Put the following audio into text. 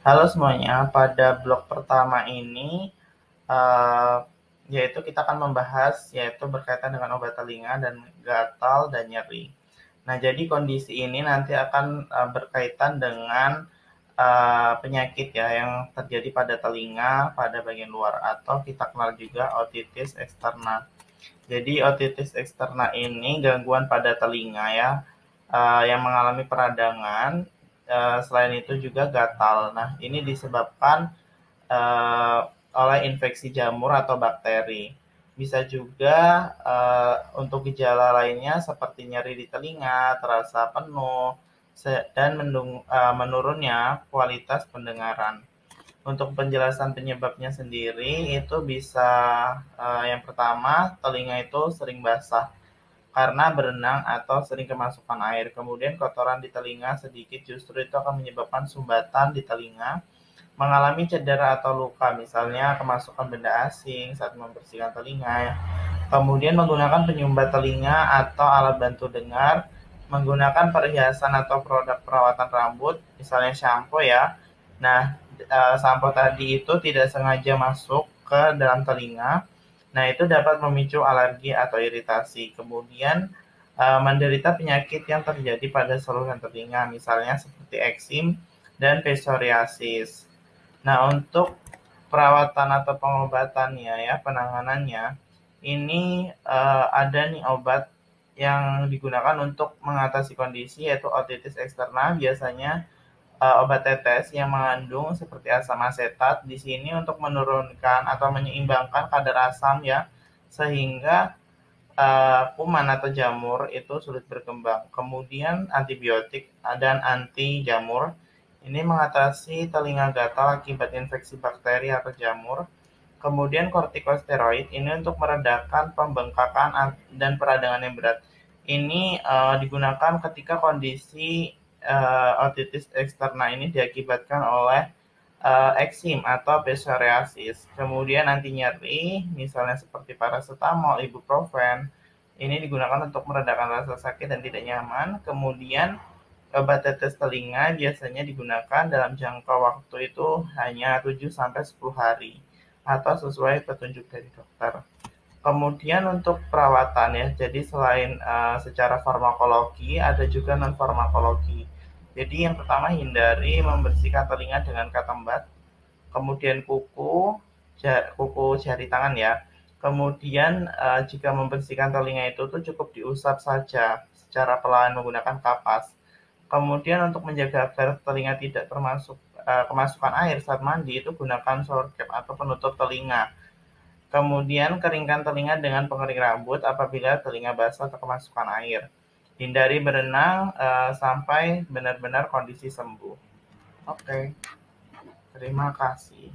Halo semuanya, pada blog pertama ini eh, yaitu kita akan membahas yaitu berkaitan dengan obat telinga dan gatal dan nyeri. Nah, jadi kondisi ini nanti akan berkaitan dengan penyakit ya yang terjadi pada telinga pada bagian luar atau kita kenal juga otitis eksterna. Jadi otitis eksterna ini gangguan pada telinga ya, yang mengalami peradangan. Selain itu juga gatal. Nah, ini disebabkan eh, oleh infeksi jamur atau bakteri. Bisa juga untuk gejala lainnya seperti nyeri di telinga, terasa penuh, dan menurunnya kualitas pendengaran. Untuk penjelasan penyebabnya sendiri itu bisa yang pertama, telinga itu sering basah karena berenang atau sering kemasukan air. Kemudian kotoran di telinga sedikit justru itu akan menyebabkan sumbatan di telinga, mengalami cedera atau luka, misalnya kemasukan benda asing saat membersihkan telinga ya. Kemudian menggunakan penyumbat telinga atau alat bantu dengar, menggunakan perhiasan atau produk perawatan rambut, misalnya shampoo ya. Nah, sampo tadi itu tidak sengaja masuk ke dalam telinga. Nah, itu dapat memicu alergi atau iritasi. Kemudian menderita penyakit yang terjadi pada saluran telinga, misalnya seperti eksim dan psoriasis. Nah, untuk perawatan atau pengobatannya ya, penanganannya, ini ada nih obat yang digunakan untuk mengatasi kondisi yaitu otitis eksterna, biasanya obat tetes yang mengandung seperti asam asetat di sini untuk menurunkan atau menyeimbangkan kadar asam ya, sehingga kuman atau jamur itu sulit berkembang. Kemudian antibiotik dan anti jamur ini mengatasi telinga gatal akibat infeksi bakteri atau jamur. Kemudian kortikosteroid ini untuk meredakan pembengkakan dan peradangan yang berat. Ini digunakan ketika kondisi otitis eksterna ini diakibatkan oleh eksim atau psoriasis. Kemudian anti nyeri, misalnya seperti paracetamol, ibuprofen, ini digunakan untuk meredakan rasa sakit dan tidak nyaman. Kemudian obat tetes telinga biasanya digunakan dalam jangka waktu itu hanya 7 sampai 10 hari atau sesuai petunjuk dari dokter. Kemudian untuk perawatan ya, jadi selain secara farmakologi, ada juga non farmakologi. Jadi yang pertama hindari membersihkan telinga dengan katembat, kemudian kuku jari tangan ya. Kemudian jika membersihkan telinga itu tuh cukup diusap saja secara pelan menggunakan kapas. Kemudian untuk menjaga agar telinga tidak termasuk kemasukan air saat mandi itu gunakan shower cap atau penutup telinga. Kemudian keringkan telinga dengan pengering rambut apabila telinga basah atau kemasukan air. Hindari berenang sampai benar-benar kondisi sembuh. Oke, terima kasih.